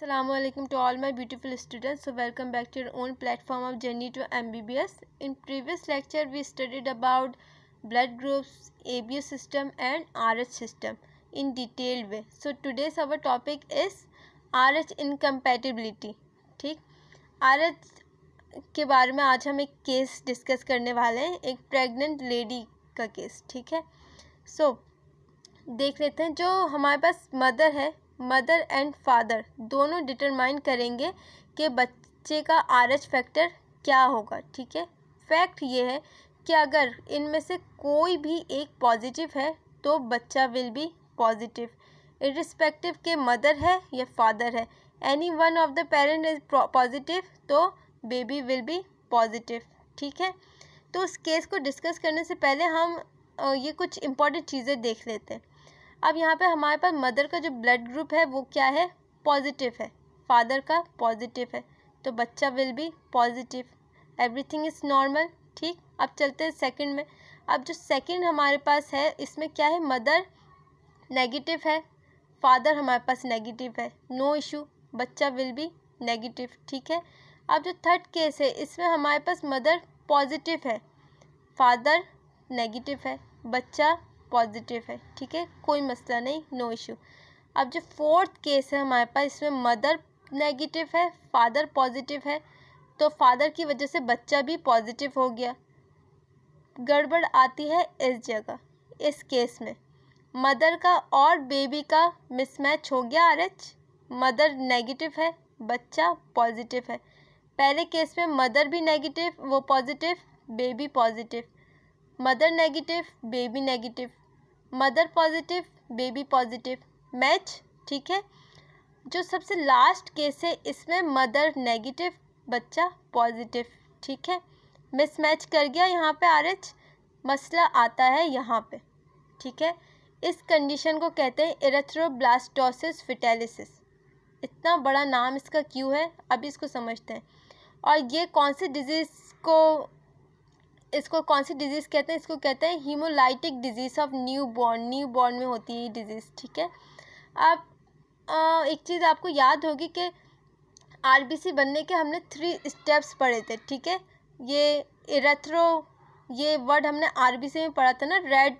Assalamualaikum to all my beautiful students. So welcome back to your own platform of Journey to MBBS. In previous lecture we studied about blood groups, ABO system and RH system in detailed way. So today's our topic is RH incompatibility. ठीक, RH के बारे में आज हम एक case discuss करने वाले हैं, एक प्रेग्नेंट लेडी का केस. ठीक है, सो देख लेते हैं. जो हमारे पास मदर है, मदर एंड फादर दोनों डिटरमाइन करेंगे कि बच्चे का RH फैक्टर क्या होगा. ठीक है, फैक्ट ये है कि अगर इनमें से कोई भी एक पॉजिटिव है तो बच्चा विल बी पॉजिटिव, इर्रिस्पेक्टिव के मदर है या फादर है. Any one of the parent is positive तो बेबी विल बी पॉजिटिव. ठीक है, तो उस केस को डिस्कस करने से पहले हम ये कुछ इंपॉर्टेंट चीज़ें देख लेते हैं. अब यहाँ पे हमारे पास मदर का जो ब्लड ग्रुप है वो क्या है, पॉजिटिव है. फादर का पॉजिटिव है तो बच्चा will be positive. Everything is normal. ठीक, अब चलते हैं सेकंड में. अब जो सेकंड हमारे पास है इसमें क्या है, मदर नेगेटिव है, फादर हमारे पास नेगेटिव है, नो इशू, बच्चा विल बी नेगेटिव. ठीक है, अब जो थर्ड केस है इसमें हमारे पास मदर पॉजिटिव है, फादर नेगेटिव है, बच्चा पॉजिटिव है. ठीक है, कोई मसला नहीं, नो इशू. अब जो फोर्थ केस है हमारे पास इसमें मदर नेगेटिव है, फादर पॉजिटिव है, तो फादर की वजह से बच्चा भी पॉजिटिव हो गया. गड़बड़ आती है इस जगह, इस केस में मदर का और बेबी का मिसमैच हो गया. RH मदर नेगेटिव है, बच्चा पॉजिटिव है. पहले केस में मदर भी नेगेटिव, वो positive, baby positive. Mother negative, baby negative, mother positive, baby positive, match. ठीक है, जो सबसे लास्ट केस है इसमें मदर नेगेटिव, बच्चा पॉजिटिव. ठीक है, मिसमैच कर गया यहाँ पे RH, मसला आता है यहाँ पे. ठीक है, इस कंडीशन को कहते हैं इरेथ्रोब्लास्टोसिस फेटालिसिस. इतना बड़ा नाम इसका क्यों है, अभी इसको समझते हैं. और ये कौन सी डिजीज़ को, इसको कौन सी डिजीज़ कहते हैं, इसको कहते हैं haemolytic disease of newborn. Newborn में होती है ये डिजीज़. ठीक है, अब एक चीज़ आपको याद होगी कि RBC बनने के हमने 3 स्टेप्स पढ़े थे. ठीक है, ये इरेथ्रो, ये वर्ड हमने RBC में पढ़ा था ना, रेड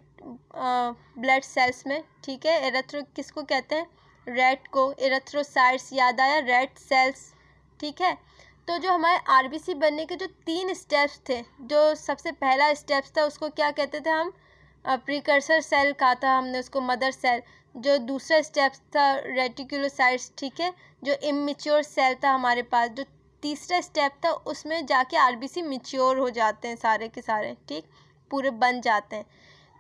ब्लड सेल्स में. ठीक है, इरेथ्रो किसको कहते हैं, रेड को. इरेथ्रोसाइट्स याद आया, रेड सेल्स. ठीक है, तो जो हमारे RBC बनने के जो 3 स्टेप्स थे, जो सबसे पहला स्टेप्स था उसको क्या कहते थे हम, प्रीकर्सर सेल कहा था हमने उसको, मदर सेल. जो दूसरा स्टेप्स था रेटिकुलोसाइट्स. ठीक है, जो इमेच्योर सेल था हमारे पास. जो तीसरा स्टेप था उसमें जाके RBC मैच्योर हो जाते हैं सारे के सारे. ठीक, पूरे बन जाते हैं.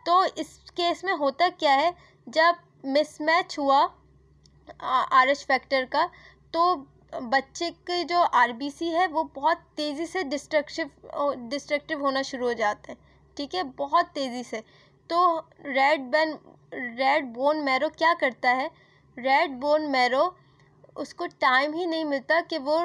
तो इस केस में होता क्या है, जब मिसमैच हुआ RH फैक्टर का तो बच्चे के जो RBC है वो बहुत तेज़ी से डिस्ट्रक्टिव होना शुरू हो जाते हैं. ठीक है, बहुत तेज़ी से. तो रेड बोन मैरो क्या करता है, रेड बोन मैरो उसको टाइम ही नहीं मिलता कि वो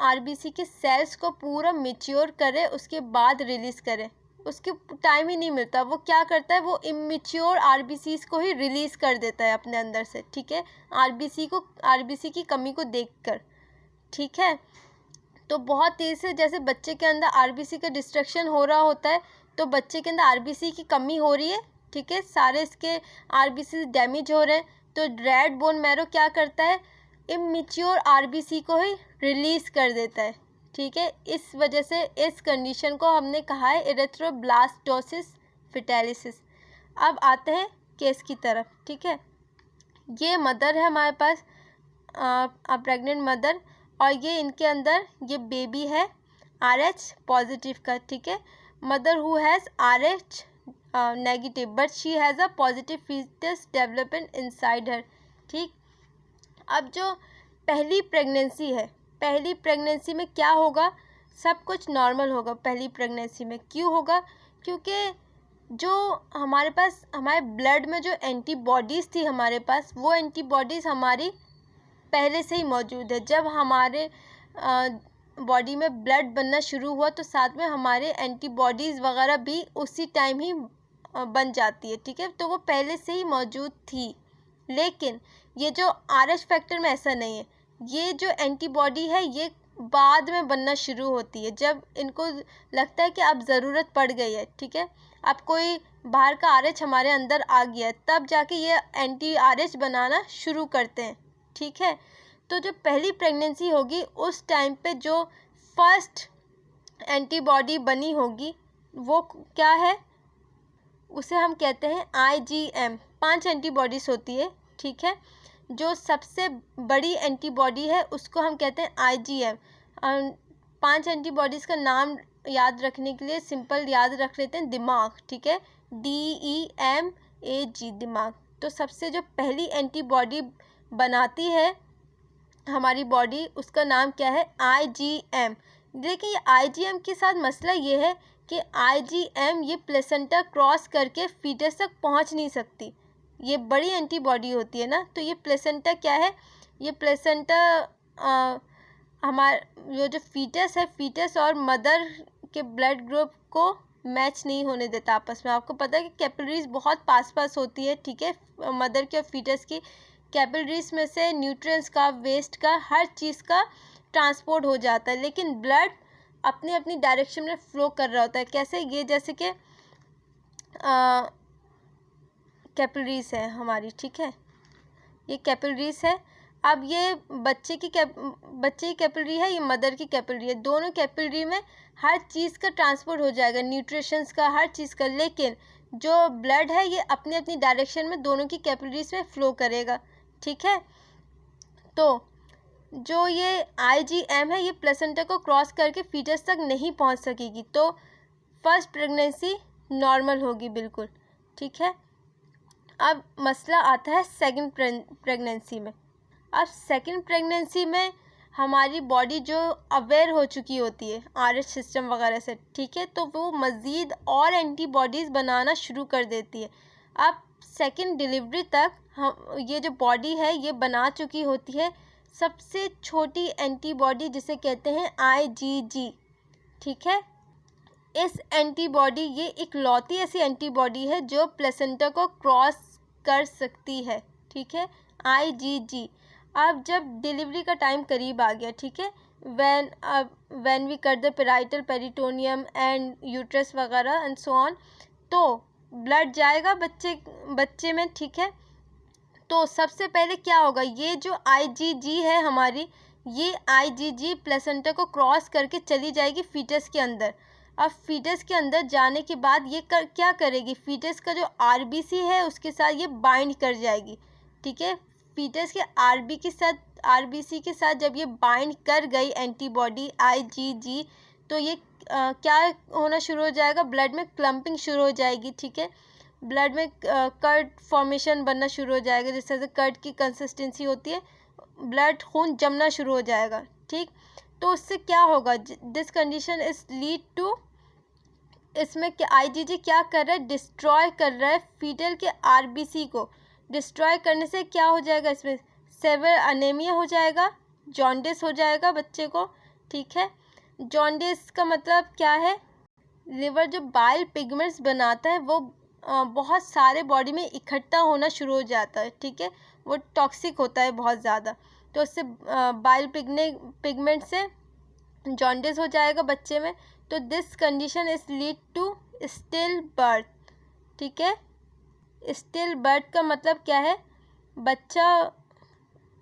RBC के सेल्स को पूरा मैच्योर करे, उसके बाद रिलीज़ करे. उसके टाइम ही नहीं मिलता. वो क्या करता है, वो इमेच्योर RBCs को ही रिलीज़ कर देता है अपने अंदर से. ठीक है, RBC की कमी को देखकर. ठीक है, तो बहुत तेज़ से जैसे बच्चे के अंदर RBC का डिस्ट्रक्शन हो रहा होता है तो बच्चे के अंदर RBC की कमी हो रही है. ठीक है, सारे इसके RBC डैमेज हो रहे हैं. तो रेड बोन मैरो क्या करता है, इमेच्योर RBC को ही रिलीज़ कर देता है. ठीक है, इस वजह से इस कंडीशन को हमने कहा है इरेथ्रोब्लास्टोसिस फेटालिसिस. अब आते हैं केस की तरफ. ठीक है, ये मदर है हमारे पास, प्रेग्नेंट मदर, और ये इनके अंदर ये बेबी है RH पॉजिटिव का. ठीक है, mother who has RH negative but she has a positive fetus development inside her. ठीक, अब जो पहली प्रेगनेंसी है, पहली प्रेगनेंसी में क्या होगा, सब कुछ नॉर्मल होगा पहली प्रेगनेंसी में. क्यों होगा, क्योंकि जो हमारे पास हमारे ब्लड में जो एंटीबॉडीज़ थी हमारे पास, वो एंटीबॉडीज़ हमारी पहले से ही मौजूद है. जब हमारे बॉडी में ब्लड बनना शुरू हुआ तो साथ में हमारे एंटीबॉडीज़ वगैरह भी उसी टाइम ही बन जाती है. ठीक है, तो वो पहले से ही मौजूद थी. लेकिन ये जो RH फैक्टर में ऐसा नहीं है. ये जो एंटीबॉडी है ये बाद में बनना शुरू होती है, जब इनको लगता है कि अब ज़रूरत पड़ गई है, ठीक है, अब कोई बाहर का RH हमारे अंदर आ गया है, तब जाके ये एंटी RH बनाना शुरू करते हैं, ठीक है। तो जो पहली प्रेगनेंसी होगी उस टाइम पे जो फर्स्ट एंटीबॉडी बनी होगी वो क्या है, उसे हम कहते हैं IgM। 5 एंटीबॉडीज़ होती है, ठीक है। जो सबसे बड़ी एंटीबॉडी है उसको हम कहते हैं IgM। 5 एंटीबॉडीज़ का नाम याद रखने के लिए सिंपल याद रख लेते हैं दिमाग, ठीक है, DEMAG, दिमाग। तो सबसे जो पहली एंटीबॉडी बनाती है हमारी बॉडी उसका नाम क्या है, IgM। देखिए IgM के साथ मसला ये है कि IgM ये प्लेसेंटा क्रॉस करके फीटस तक पहुंच नहीं सकती, ये बड़ी एंटीबॉडी होती है ना, तो ये प्लेसेंटा क्या है, ये प्लेसेंटा हमारा जो फीटस है, फीटस और मदर के ब्लड ग्रुप को मैच नहीं होने देता आपस में। आपको पता है कि कैपिलरीज बहुत पास पास होती है, ठीक है, मदर के और फीटस की कैपिलरीज में से न्यूट्रिएंट्स का, वेस्ट का, हर चीज़ का ट्रांसपोर्ट हो जाता है, लेकिन ब्लड अपनी अपनी डायरेक्शन में फ्लो कर रहा होता है। कैसे, ये जैसे कि कैपिलरीज है हमारी, ठीक है, ये कैपिलरीज है। अब ये बच्चे की कैपिलरी है, ये मदर की कैपिलरी है, दोनों कैपिलरी में हर चीज़ का ट्रांसपोर्ट हो जाएगा, न्यूट्रिशंस का, हर चीज़ का, लेकिन जो ब्लड है ये अपनी अपनी डायरेक्शन में दोनों की कैपिलरीज में फ्लो करेगा, ठीक है। तो जो ये IgM है ये प्लेसेंटा को क्रॉस करके फीटस तक नहीं पहुंच सकेगी, तो फर्स्ट प्रेगनेंसी नॉर्मल होगी बिल्कुल, ठीक है। अब मसला आता है सेकंड प्रेगनेंसी में। अब सेकंड प्रेगनेंसी में हमारी बॉडी जो अवेयर हो चुकी होती है RH सिस्टम वगैरह से, ठीक है, तो वो मज़ीद और एंटीबॉडीज़ बनाना शुरू कर देती है। अब सेकंड डिलीवरी तक हम ये जो बॉडी है ये बना चुकी होती है सबसे छोटी एंटीबॉडी जिसे कहते हैं IgG, ठीक है। इस एंटीबॉडी ये इकलौती ऐसी एंटीबॉडी है जो प्लेसेंटा को क्रॉस कर सकती है, ठीक है, IgG। अब जब डिलीवरी का टाइम करीब आ गया, ठीक है, when we cut the parietal peritoneum and uterus वगैरह एंड सो ऑन, तो ब्लड जाएगा बच्चे में, ठीक है। तो सबसे पहले क्या होगा, ये जो IgG है हमारी, ये IgG प्लेसेंटा को क्रॉस करके चली जाएगी फीटस के अंदर। अब फीटस के अंदर जाने के बाद ये क्या करेगी, फीटस का जो RBC है उसके साथ ये बाइंड कर जाएगी, ठीक है। फीटस के RBC के साथ जब ये बाइंड कर गई एंटीबॉडी IgG, तो ये क्या होना शुरू हो जाएगा, ब्लड में क्लम्पिंग शुरू हो जाएगी, ठीक है, ब्लड में कर्ड फॉर्मेशन बनना शुरू हो जाएगा, जिस तरह से कर्ड की कंसिस्टेंसी होती है, ब्लड खून जमना शुरू हो जाएगा, ठीक। तो उससे क्या होगा, this condition is lead to, इसमें IgG क्या कर रहा है, डिस्ट्रॉय कर रहा है फीटल के RBC को। डिस्ट्रॉय करने से क्या हो जाएगा, इसमें सेवर अनेमिया हो जाएगा, जॉन्डिस हो जाएगा बच्चे को, ठीक है। जॉन्डिस का मतलब क्या है, लिवर जो बाइल पिगमेंट्स बनाता है वो बहुत सारे बॉडी में इकट्ठा होना शुरू हो जाता है, ठीक है, वो टॉक्सिक होता है बहुत ज़्यादा, तो उससे बाइल पिगमेंट से जॉन्डिस हो जाएगा बच्चे में। तो this condition is lead to still birth, ठीक है। स्टिल बर्थ का मतलब क्या है, बच्चा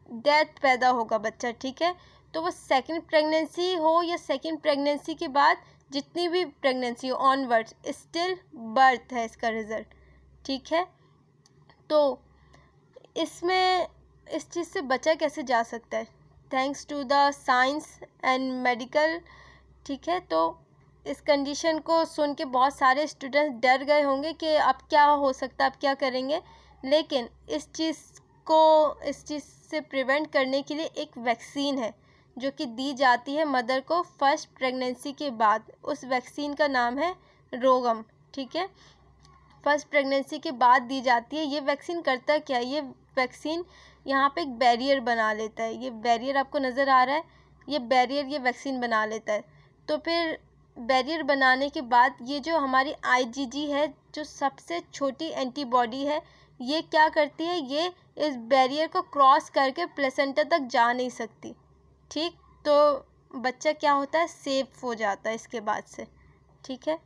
डेथ पैदा होगा बच्चा, ठीक है। तो वो सेकंड प्रेगनेंसी हो या सेकंड प्रेगनेंसी के बाद जितनी भी प्रेगनेंसी हो ऑनवर्ड्स, स्टिल बर्थ है इसका रिज़ल्ट, ठीक है। तो इसमें इस चीज़ से बचा कैसे जा सकता है, thanks to the science and medical, ठीक है। तो इस कंडीशन को सुन के बहुत सारे स्टूडेंट्स डर गए होंगे कि अब क्या हो सकता है, अब क्या करेंगे, लेकिन इस चीज़ से प्रिवेंट करने के लिए एक वैक्सीन है जो कि दी जाती है मदर को फर्स्ट प्रेगनेंसी के बाद। उस वैक्सीन का नाम है रोगम, ठीक है, फर्स्ट प्रेगनेंसी के बाद दी जाती है। ये वैक्सीन करता क्या है, ये वैक्सीन यहाँ पे एक बैरियर बना लेता है, ये बैरियर आपको नज़र आ रहा है, ये बैरियर ये वैक्सीन बना लेता है। तो फिर बैरियर बनाने के बाद ये जो हमारी IgG है, जो सबसे छोटी एंटीबॉडी है ये क्या करती है, ये इस बैरियर को क्रॉस करके प्लेसेंटा तक जा नहीं सकती। ठीक, तो बच्चा क्या होता है, सेफ हो जाता है इसके बाद से। ठीक है।